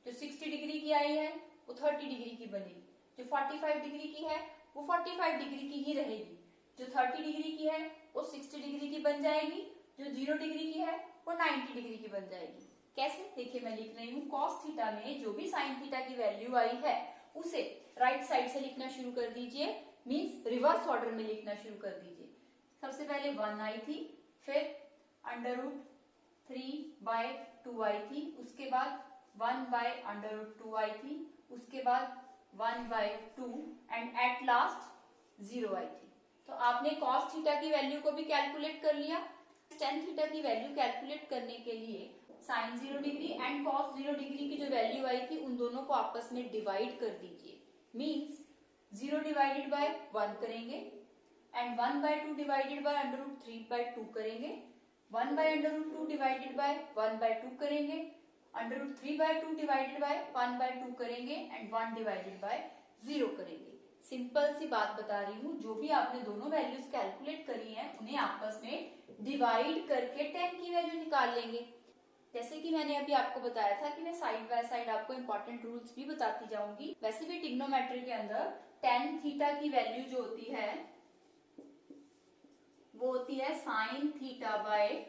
जो 60 डिग्री की आई है वो 30 डिग्री की बनेगी, जो 45 डिग्री की है वो 45 डिग्री की ही रहेगी, जो 30 डिग्री की है वो 60 डिग्री की बन जाएगी, जो 0 डिग्री की है वो 90 डिग्री की बन जाएगी। कैसे, देखिए मैं लिख रही हूँ, cos थीटा में जो भी साइन थीटा की वैल्यू आई है उसे राइट साइड से लिखना शुरू कर दीजिए, मींस रिवर्स ऑर्डर में लिखना शुरू कर दीजिए। सबसे पहले 1 आई थी, फिर √3/2 आई थी, उसके बाद 1/√2 आई थी, उसके बाद 1/2 एंड एट लास्ट 0 आई थी। तो आपने cos थीटा की वैल्यू को भी कैलकुलेट कर लिया। tan थीटा की वैल्यू कैलकुलेट करने के लिए sine 0 degree and cos 0 degree की जो वैल्यू आई थी उन दोनों को आपस में डिवाइड कर दीजिए, मींस 0 डिवाइडेड बाय 1 करेंगे एंड 1/2 डिवाइडेड बाय √3/2 करेंगे, 1/√2 डिवाइडेड बाय 1/2 करेंगे, √3/2 डिवाइडेड बाय 1/2 करेंगे एंड 1 डिवाइडेड बाय 0 करेंगे। सिंपल सी बात बता रही हूँ, जो भी आपने दोनों वैल्यूज कैलकुलेट करी हैं उन्हें आपस में डिवाइड करके tan की वैल्यू निकाल लेंगे। जैसे कि मैंने अभी आपको बताया था कि मैं साइड बाय साइड आपको इंपॉर्टेंट रूल्स भी बताती जाऊंगी। वैसे भी ट्रिग्नोमेट्री के अंदर tan थीटा की वैल्यू जो होती है वो होती है sine theta by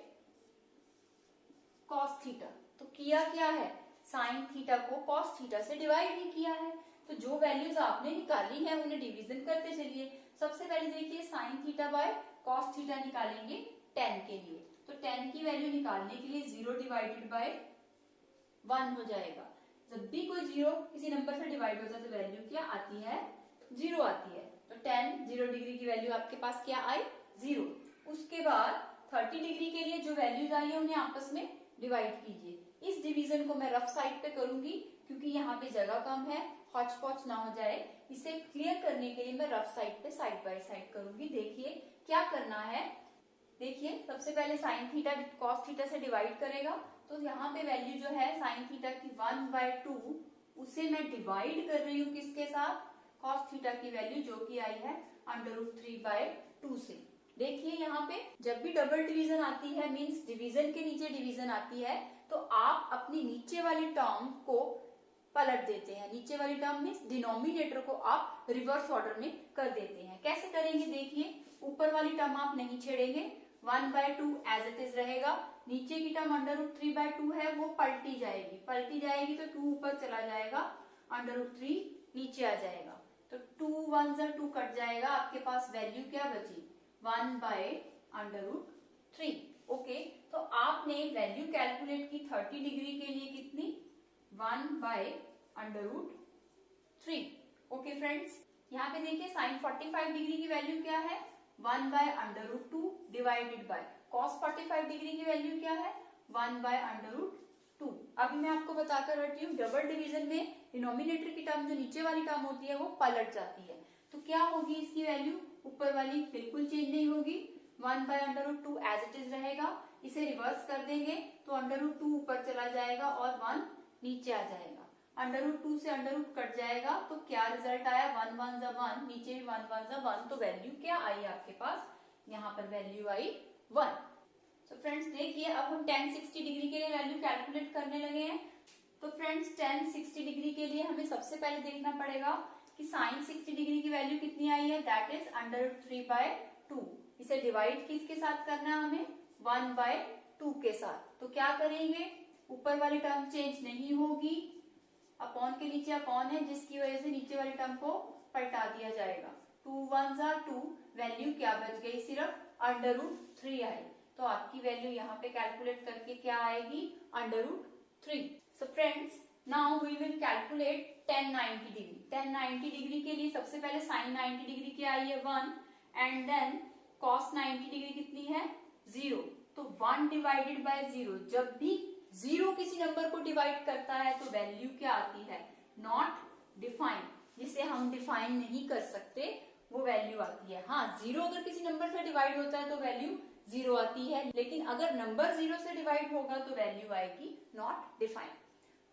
cos theta. तो किया क्या है, साइन थीटा को cos थीटा से डिवाइड ही किया है। तो जो वैल्यूज आपने निकाली है उन्हें डिवीजन करते चलिए। सबसे पहले देखिए sine theta by cos theta निकालेंगे tan के लिए, तो tan की वैल्यू निकालने के लिए 0 डिवाइडेड बाय 1 हो जाएगा। जब भी कोई 0 किसी नंबर से डिवाइड होता है तो वैल्यू क्या आती है, 0 आती है। तो tan 0 डिग्री की वैल्यू आपके पास क्या आई, 0। उसके बाद 30 डिग्री के लिए जो वैल्यूज आई है उन्हें आपस में डिवाइड कीजिए। इस डिवीजन को मैं रफ साइड पे करूंगी क्योंकि यहाँ पे जगह कम है, हौच पौच ना हो जाए। इसे क्लियर करने के लिए मैं रफ साइड पे साइड बाय साइड करूंगी। देखिए क्या करना है, देखिए सबसे पहले साइन थीटा cos थीटा से डिवाइड करेगा, तो यहाँ पे वैल्यू जो है साइन थीटा की 1/2 उसे मैं डिवाइड कर रही हूँ किसके साथ, cos थीटा की वैल्यू जो कि आई है √3/2 से। देखिए यहाँ पे जब भी डबल डिवीजन आती है, मींस डिवीजन के नीचे डिवीजन आती है, तो आप अपनी नीचे वाली टर्म को पलट देते हैं। नीचे वाली टर्म मींस डिनोमिनेटर को आप रिवर्स ऑर्डर में कर देते हैं। कैसे करेंगे देखिए, ऊपर वाली टर्म आप नहीं छेड़ेंगे, 1/2 एज इट इज रहेगा। नीचे की टर्म √3/2 है, वो पलटी जाएगी तो 2 ऊपर चला जाएगा, √3 नीचे आ जाएगा, तो 2 1 से 2 कट जाएगा, आपके पास वैल्यू क्या बची, 1/√3। ओके, तो आपने वैल्यू कैलकुलेट की 30 डिग्री के लिए कितनी, 1/√3। ओके फ्रेंड्स, यहाँ पे देखिए साइन 45 डिग्री की वैल्यू क्या है, 1/√2 डिवाइडेड बाय कॉस 45 डिग्री की वैल्यू क्या है, 1/√2। अभी मैं आपको बताकर हटी हूँ, डबल डिवीजन में डिनोमिनेटर की टर्म जो नीचे वाली टर्म होती है वो पलट जाती है, तो क्या होगी इसकी वैल्यू, ऊपर वाली बिल्कुल चेंज नहीं होगी, 1/√2 एज इट इज रहेगा। इसे रिवर्स कर देंगे तो √2 ऊपर चला जाएगा और 1 नीचे आ जाएगा, √2 से √ कट जाएगा, तो क्या रिजल्ट आया, 1 1 जा 1, नीचे भी 1 1 जा 1, तो वैल्यू क्या आई आपके पास, यहाँ पर वैल्यू आई 1। तो फ्रेंड्स देखिए, अब हम tan 60 डिग्री के लिए वैल्यू कैलकुलेट करने लगे हैं। तो फ्रेंड्स tan 60 डिग्री के लिए हमें सबसे पहले देखना पड़ेगा कि sin 60 डिग्री की वैल्यू कितनी आई है, दैट इज √3/2। इसे डिवाइड किसके साथ करना है हमें, 1/2 के साथ। तो क्या करेंगे, ऊपर वाली टर्म चेंज नहीं होगी, अपॉन के नीचे अपॉन है, जिसकी वजह से नीचे वाली टर्म को पलटा दिया जाएगा, 2 1 जा 2, वैल्यू क्या बच गई, सिर्फ √3 आई, तो आपकी वैल्यू यहाँ पे कैलकुलेट करके क्या आएगी, √3। So friends, now we will calculate tan 90 degree. tan 90 degree के लिए सबसे पहले sin 90 डिग्री क्या आई है, 1, एंड देन cos 90 डिग्री कितनी है, 0, तो 1 डिवाइडेड बाय 0, जब भी 0 किसी नंबर को डिवाइड करता है तो वैल्यू क्या आती है, नॉट डिफाइन, जिसे हम डिफाइन नहीं कर सकते वो वैल्यू आती है। हाँ, 0 अगर किसी नंबर से डिवाइड होता है तो वैल्यू 0 आती है, लेकिन अगर नंबर 0 से डिवाइड होगा तो वैल्यू आएगी नॉट डिफाइन।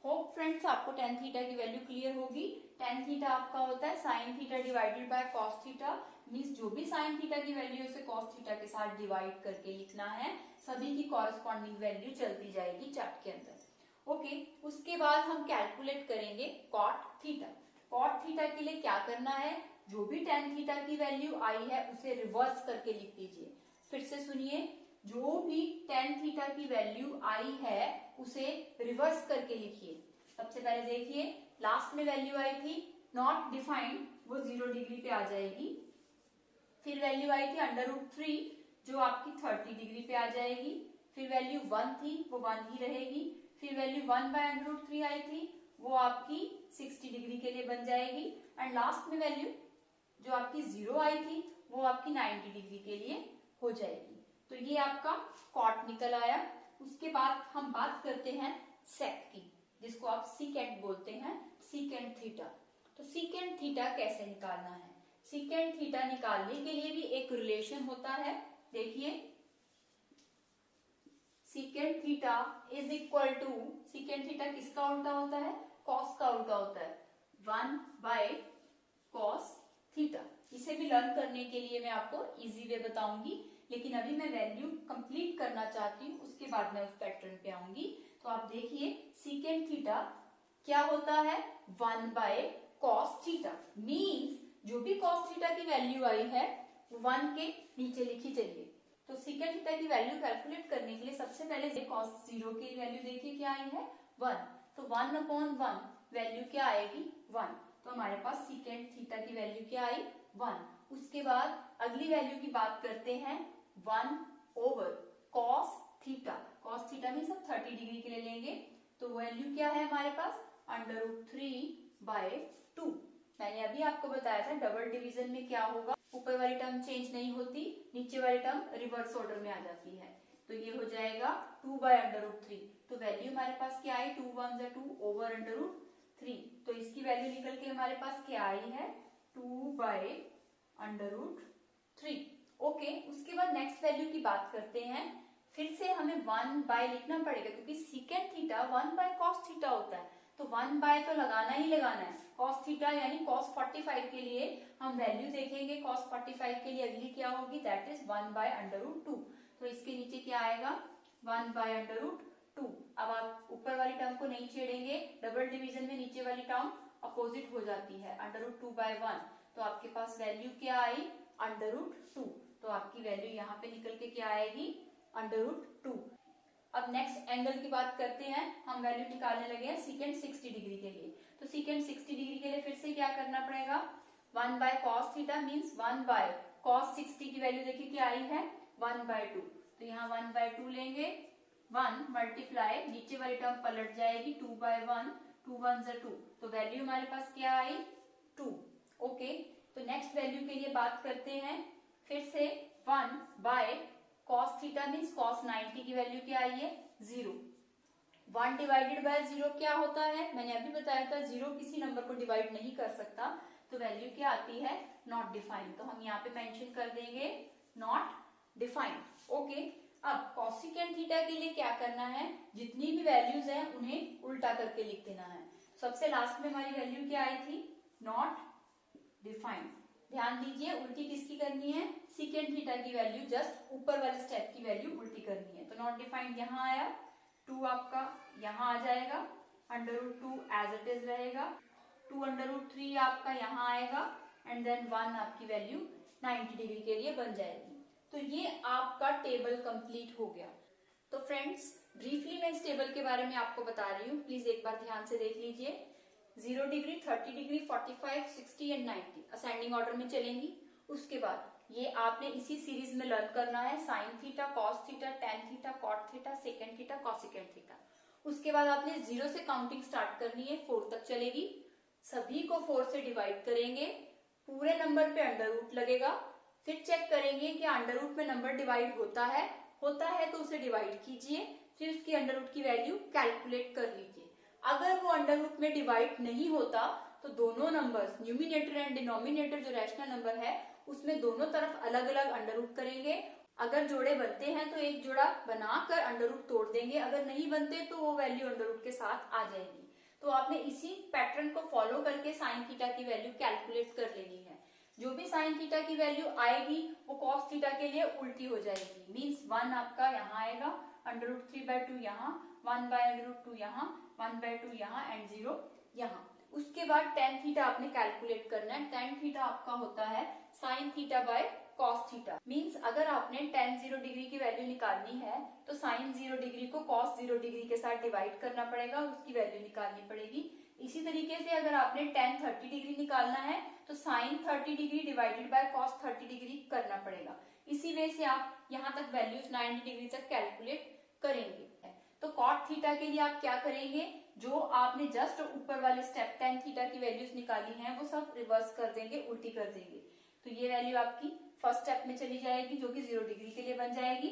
होप फ्रेंड्स आपको tan थीटा की वैल्यू क्लियर होगी। tan थीटा आपका होता है sin theta divided by cos theta, means जो भी sin थीटा की वैल्यू उसे cos थीटा के साथ डिवाइड करके लिखना है, सभी की कॉरेस्पॉन्डिंग वैल्यू चलती जाएगी चार्ट के अंदर। ओके, उसके बाद हम कैलकुलेट करेंगे cot थीटा। cot थीटा के लिए क्या करना है, जो भी tan थीटा की वैल्यू आई है उसे रिवर्स करके लिख दीजिए। फिर से सुनिए, जो भी tan थीटा की वैल्यू आई है उसे रिवर्स करके लिखिए। सबसे पहले देखिए, लास्ट में वैल्यू आई थी नॉट डिफाइंड, वो 0 डिग्री पे आ जाएगी। फिर वैल्यू आई थी √3 जो आपकी 30 डिग्री पे आ जाएगी। फिर वैल्यू 1 थी, वो 1 ही रहेगी। फिर वैल्यू 1/√3 आई थी, वो आपकी 60 डिग्री के लिए बन जाएगी। एंड लास्ट में वैल्यू जो आपकी 0 आई थी वो आपकी 90 डिग्री के लिए हो जाएगी। तो ये आपका कॉट निकल आया। उसके बाद हम बात करते हैं सेक की, जिसको आप सीकेंट बोलते हैं, सीकेंट थीटा। तो सीकेंट थीटा कैसे निकालना है, सीकेंट थीटा निकालने के लिए भी एक रिलेशन होता है। देखिए, secant theta is equal to, secant theta किसका उल्टा होता है, कॉस का उल्टा होता है, 1/cos थीटा। इसे भी लर्न करने के लिए मैं आपको इजी वे बताऊंगी, लेकिन अभी मैं वैल्यू कंप्लीट करना चाहती हूँ, उसके बाद मैं उस पैटर्न पे आऊंगी। तो आप देखिए, सीकेंट थीटा क्या होता है, 1/cos थीटा, मीन्स जो भी cos थीटा की वैल्यू आई है 1 के नीचे लिखी चलिए। तो सीकेंट थीटा की वैल्यू कैलकुलेट करने के लिए सबसे पहले cos 0 की वैल्यू देखिए क्या आई है, 1, तो 1/1 वैल्यू क्या आएगी, 1, तो हमारे पास सीकेंट थीटा की वैल्यू क्या आई, 1। उसके बाद अगली वैल्यू की बात करते हैं, 1/cos थीटा। cos थीटा में सब 30 डिग्री के लिए लेंगे, तो वैल्यू क्या है हमारे पास, √3/2। मैंने अभी आपको बताया था डबल डिवीजन में क्या होगा, ऊपर वाली टर्म चेंज नहीं होती, नीचे वाली टर्म रिवर्स ऑर्डर में आ जाती है, तो ये हो जाएगा 2/√3। तो वैल्यू हमारे पास क्या आई, 2 1 जा 2 ओवर √3, तो इसकी वैल्यू निकल के हमारे पास क्या आई है, 2/√3। ओके, उसके बाद नेक्स्ट वैल्यू की बात करते हैं। फिर से हमें 1 बाय लिखना पड़ेगा, क्योंकि सीकेंट थीटा 1/cos थीटा होता है, तो 1 बाय तो लगाना ही लगाना है। cos थीटा यानी cos 45 के लिए हम वैल्यू देखेंगे। cos 45 के लिए अगली क्या होगी, दैट इज 1 बाय √2। तो इसके नीचे क्या आएगा, 1 बाय √2। अब आप ऊपर वाली टर्म को नहीं छेड़ेंगे, डबल डिवीजन में नीचे वाली टर्म अपोजिट हो जाती है, √2 बाय 1। तो आपके पास वैल्यू क्या आई, √2। तो आपकी वैल्यू यहाँ पे निकल के क्या आएगी, √2। अब नेक्स्ट एंगल की बात करते हैं। हम वैल्यू निकालने लगे हैं सेकेंड 60 डिग्री के लिए। तो सेकेंड 60 डिग्री के लिए फिर से क्या करना पड़ेगा, 1 by cos theta means 1 by cos 60 की वैल्यू देखिए क्या आई है, 1 बाय 2। तो यहाँ 1 बाय 2 लेंगे, 1 मल्टीप्लाई नीचे वाली टर्म पलट जाएगी, 2 बाय 1, 2 1 ज़ा 2। तो वैल्यू हमारे पास क्या आई, 2। ओके, तो नेक्स्ट वैल्यू के लिए बात करते हैं। फिर से 1 by cos theta means cos 90 की वैल्यू क्या आई है, 0। 1 डिवाइडेड बाय 0 क्या होता है, मैंने अभी बताया था 0 किसी नंबर को डिवाइड नहीं कर सकता। तो वैल्यू क्या आती है, नॉट डिफाइंड। तो हम यहाँ पे मेंशन कर देंगे नॉट डिफाइंड। ओके, अब कॉसिकेंट थीटा के लिए क्या करना है, जितनी भी वैल्यूज हैं उन्हें उल्टा करके लिख देना है। सबसे लास्ट में हमारी वैल्यू क्या आई थी, नॉट डिफाइंड। ध्यान दीजिए उल्टी किसकी करनी है, सीकेंट थीटा की वैल्यू, जस्ट ऊपर वाले स्टेप की वैल्यू उल्टी करनी है। तो नॉट डिफाइंड यहाँ आया, 2 आपका यहाँ आ जाएगा, √2 एज इट इज रहेगा, 2 √3 आपका यहाँ आएगा, एंड देन 1 आपकी वैल्यू 90 डिग्री के लिए बन जाएगी। तो ये आपका टेबल कंप्लीट हो गया। तो फ्रेंड्स ब्रीफली मैं इस टेबल के बारे में आपको बता रही हूँ, प्लीज एक बार ध्यान से देख लीजिए। 0 degree, 30 degree, 45, 60 and 90 ascending order में चलेंगी। उसके बाद ये आपने इसी सीरीज में लर्न करना है, sine theta, cos theta, tan theta, cot theta, second theta, cosecant theta. उसके बाद आपने 0 से काउंटिंग स्टार्ट करनी है, 4 तक चलेगी। सभी को 4 से डिवाइड करेंगे, पूरे नंबर पे अंडर रूट लगेगा, फिर चेक करेंगे कि अंडर रूट में नंबर डिवाइड होता है तो उसे डिवाइड कीजिए, फिर उसकी अंडर रूट की वैल्यू कैलकुलेट कर लीजिए। अगर वो अंडर रूट में डिवाइड नहीं होता तो दोनों नंबर्स, न्यूमिनेटर एंड डिनोमिनेटर जो रैशनल नंबर है उसमें दोनों तरफ अलग अलग अंडर रूट करेंगे। अगर जोड़े बनते हैं तो एक जोड़ा बनाकर अंडर रूट तोड़ देंगे, अगर नहीं बनते तो वो वैल्यू अंडर रूट के साथ आ जाएगी। तो आपने इसी पैटर्न को फॉलो करके साइन थीटा की वैल्यू कैलकुलेट कर लेनी है। जो भी साइन थीटा की वैल्यू आएगी वो कॉस थीटा के लिए उल्टी हो जाएगी, मीन्स 1 आपका यहाँ आएगा, √3/2 यहाँ, 1 बाय √2 यहाँ, 1/2 यहाँ एंड 0 यहाँ। उसके बाद टेन थीटा आपने कैलकुलेट करना है। टेन थीटा आपका होता है sine theta by cos theta, means अगर आपने टेन 0 डिग्री की वैल्यू निकालनी है तो साइन 0 डिग्री को कॉस 0 डिग्री के साथ डिवाइड करना पड़ेगा, उसकी वैल्यू निकालनी पड़ेगी। इसी तरीके से अगर आपने टेन 30 डिग्री निकालना है तो sine 30 degree divided by cos 30 degree करना पड़ेगा। इसी वे से आप यहाँ तक वैल्यूज 90 डिग्री तक कैलकुलेट करेंगे। तो कॉट थीटा के लिए आप क्या करेंगे, जो आपने जस्ट ऊपर वाले स्टेप टेन थीटा की वैल्यूज निकाली हैं वो सब रिवर्स कर देंगे, उल्टी कर देंगे। तो ये वैल्यू आपकी फर्स्ट स्टेप में चली जाएगी जो कि 0 डिग्री के लिए बन जाएगी,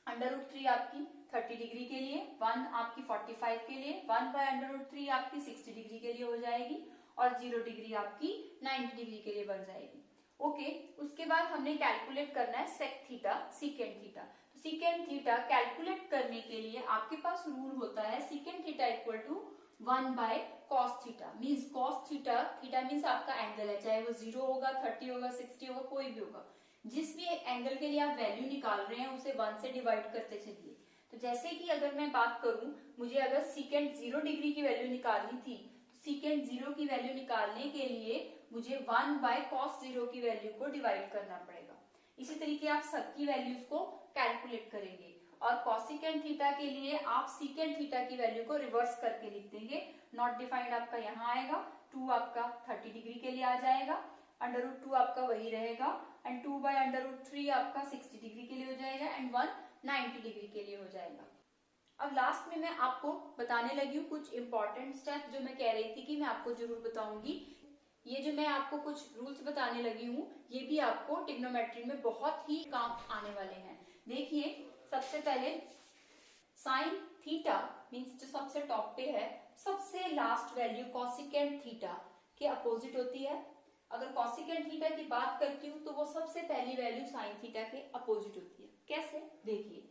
√3 आपकी 30 डिग्री के लिए, 1 आपकी 45 के लिए, 1 बाय √3 आपकी 60 डिग्री के लिए हो जाएगी, और 0 डिग्री आपकी 90 डिग्री के लिए बन जाएगी। ओके, उसके बाद हमने कैलकुलेट करना है sec theta, secant theta. Secant theta calculate करने के लिए आपके पास रूल होता है secant theta equal to 1 by cos theta, means cos theta, theta means आपका एंगल है, चाहे वो 0 होगा, 30 होगा, 60 होगा, कोई भी होगा। जिस भी एंगल के लिए आप वैल्यू निकाल रहे हैं उसे 1 से डिवाइड करते चलिए। तो जैसे कि अगर मैं बात करूं, मुझे अगर सीकेंट 0 डिग्री की वैल्यू निकालनी थी, तो सीकेंट 0 की वैल्यू निकालने के लिए मुझे 1 बाय कॉस 0 की वैल्यू को डिवाइड करना पड़ेगा। इसी तरीके आप सबकी वैल्यूज को कैलकुलेट करेंगे, और कॉसिकेंट थीटा के लिए आप सीकेंट थीटा की वैल्यू को रिवर्स करके लिख देंगे। नॉट डिफाइंड आपका यहाँ आएगा, 2 आपका 30 डिग्री के लिए आ जाएगा, √2 आपका वही रहेगा, एंड 2 बाय √3 आपका 60 डिग्री के लिए हो जाएगा, एंड 1 90 डिग्री के लिए हो जाएगा। अब लास्ट में मैं आपको बताने लगी हूँ कुछ इंपॉर्टेंट स्टेप जो मैं कह रही थी कि मैं आपको जरूर बताऊंगी। ये जो मैं आपको कुछ रूल्स बताने लगी हूँ ये भी आपको ट्रिग्नोमेट्री में बहुत ही काम आने वाले हैं। देखिए, सबसे पहले साइन थीटा मीन्स जो सबसे टॉप पे है, सबसे लास्ट वैल्यू कॉसिकेंट थीटा के अपोजिट होती है। अगर कॉसिकेंट थीटा की बात करती हूँ तो वो सबसे पहली वैल्यू साइन थीटा के अपोजिट होती है। कैसे, देखिए,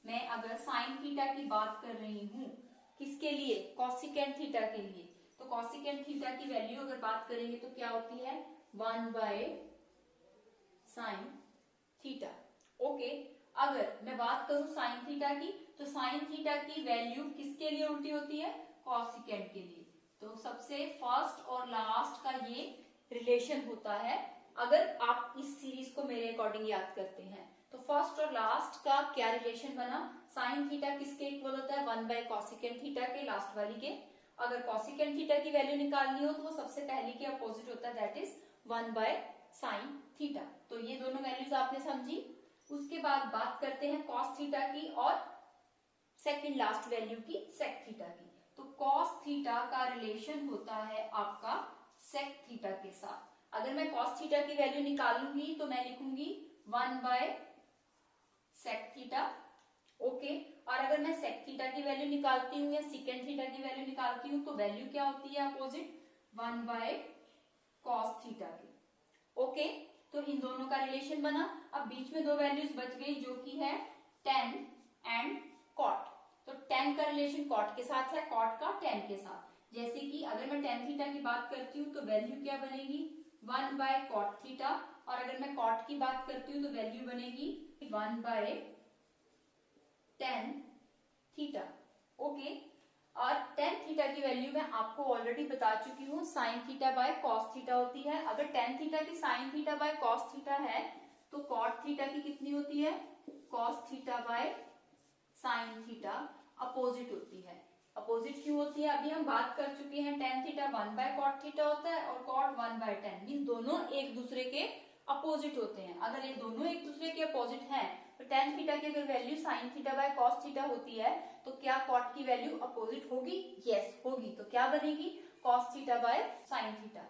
मैं अगर साइन थीटा की बात कर रही हूँ किसके किसके लिए, कॉसिकेंट थीटा के लिए। तो कॉसिकेंट थीटा की वैल्यू अगर बात करेंगे तो क्या होती है 1/sin थीटा। ओके, अगर मैं बात करूं साइन थीटा की, तो साइन थीटा की वैल्यू किसके लिए उल्टी होती है, कॉसिकेंट के लिए। तो सबसे फर्स्ट और लास्ट का ये रिलेशन होता है। अगर आप इस सीरीज को मेरे अकॉर्डिंग याद करते हैं तो फर्स्ट और लास्ट का क्या रिलेशन बना, साइन थीटा किसके इक्वल होता है 1/कॉसिकेंट थीटा के, लास्ट वाली के। अगर कॉसिकेंट थीटा की वैल्यू निकालनी हो तो वो सबसे पहली के अपोजिट होता है, दैट इज 1/sin थीटा। तो ये दोनों वैल्यूज आपने समझी। उसके बाद बात करते हैं कॉस थीटा की और सेकंड लास्ट वैल्यू की सेक थीटा की। तो कॉस थीटा का रिलेशन होता है आपका सेक थीटा के साथ। अगर मैं कॉस थीटा की वैल्यू निकालूंगी तो मैं लिखूंगी 1/सेक थीटा। ओके, और अगर मैं सेक थीटा की वैल्यू निकालती हूँ या सेकेंड थीटा की वैल्यू निकालती हूँ तो वैल्यू क्या होती है अपोजिट, 1/कॉस थीटा की। ओके, तो इन दोनों का रिलेशन बना। अब बीच में दो वैल्यूज बच गई जो कि है tan एंड cot। तो tan का रिलेशन cot के साथ है, cot का tan के साथ। जैसे कि अगर मैं tan थीटा की बात करती हूँ तो वैल्यू क्या बनेगी 1/cot थीटा, और अगर मैं cot की बात करती हूँ तो वैल्यू बनेगी 1/tan थीटा। ओके, और tan थीटा की वैल्यू मैं आपको ऑलरेडी बता चुकी हूँ, sin theta by cos theta होती है। अगर tan थीटा की sin theta by cos theta है तो cot थीटा की कितनी होती है, cos theta by sin theta opposite होती है। अपोजिट क्यों होती है, अभी हम बात कर चुके हैं tan थीटा 1/cot थीटा होता है और cot 1/tan, मींस दोनों एक दूसरे के अपोजिट होते हैं। अगर ये दोनों एक दूसरे के अपोजिट हैं तो tan थीटा की अगर value sin theta by cos theta होती है तो क्या cot की वैल्यू अपोजिट होगी, यस होगी। तो क्या बनेगी cos theta by sin theta.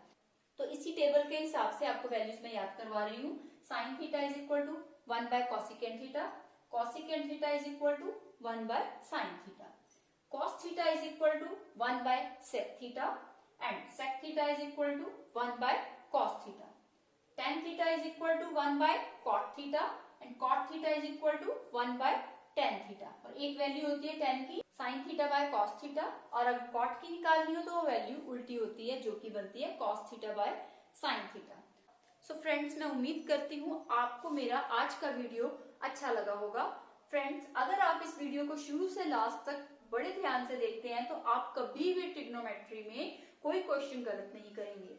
तो इसी टेबल के हिसाब से आपको वैल्यूज मैं याद करवा रही हूँ। sin theta is equal to 1/कॉसिकेंट theta, cosecant theta is equal to 1/sin theta, cos theta is equal to 1/sec theta and sec theta is equal to 1/cos theta, tan theta is equal to 1/cot theta and cot theta is equal to 1/tan theta. और एक वैल्यू होती है tan की sin theta by cos theta, और अगर cot की निकालनी हो तो वो वैल्यू उल्टी होती है जो कि बनती है cos theta by sin theta. So friends, मैं उम्मीद करती हूँ आपको मेरा आज का वीडियो अच्छा लगा होगा। फ्रेंड्स, अगर आप इस वीडियो को शुरू से लास्ट तक बड़े ध्यान से देखते हैं तो आप कभी भी ट्रिग्नोमेट्री में कोई क्वेश्चन गलत नहीं करेंगे।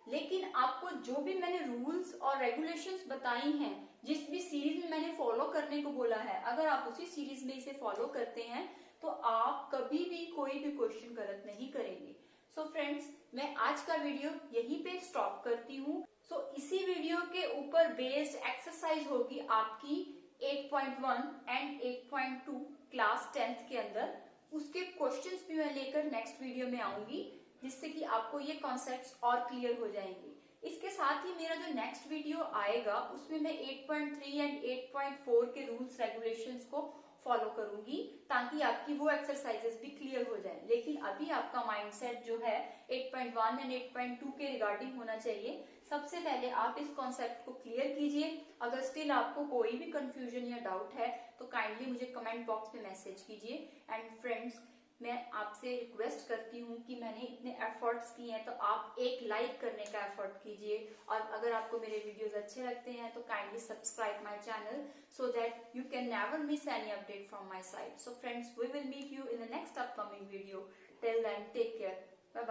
लेकिन आपको जो भी मैंने रूल्स और रेगुलेशंस बताई हैं, जिस भी सीरीज में मैंने फॉलो करने को बोला है, अगर आप उसी सीरीज में इसे फॉलो करते हैं तो आप कभी भी कोई भी क्वेश्चन गलत नहीं करेंगे। सो फ्रेंड्स, मैं आज का वीडियो यहीं पे स्टॉप करती हूँ। सो इसी वीडियो के ऊपर बेस्ड एक्सरसाइज होगी आपकी 8.1 एंड 8.2 क्लास 10th के अंदर। उसके क्वेश्चंस भी मैं लेकर नेक्स्ट वीडियो में आऊंगी, जिससे कि आपको ये कॉन्सेप्ट्स और क्लियर हो जाएंगे। इसके साथ ही मेरा जो नेक्स्ट वीडियो आएगा उसमें मैं 8.3 एंड 8.4 के रूल्स रेगुलेशंस को फॉलो करूंगी, ताकि आपकी वो एक्सरसाइजेस भी क्लियर हो जाए। लेकिन अभी आपका माइंडसेट जो है 8.1 एंड 8.2 के रिगार्डिंग होना चाहिए। सबसे पहले आप इस कॉन्सेप्ट को क्लियर कीजिए। अगर स्टिल आपको कोई भी कंफ्यूजन या डाउट है तो काइंडली मुझे कमेंट बॉक्स में मैसेज कीजिए। एंड फ्रेंड्स, मैं आपसे रिक्वेस्ट करती हूँ कि मैंने इतने एफर्ट्स किए हैं तो आप एक लाइक करने का एफर्ट कीजिए, और अगर आपको मेरे वीडियोस अच्छे लगते हैं तो kindly subscribe my channel so that you can never miss any update from my side. So friends, we will meet you in the next upcoming video. Till then, take care. Bye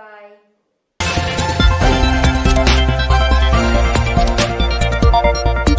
bye.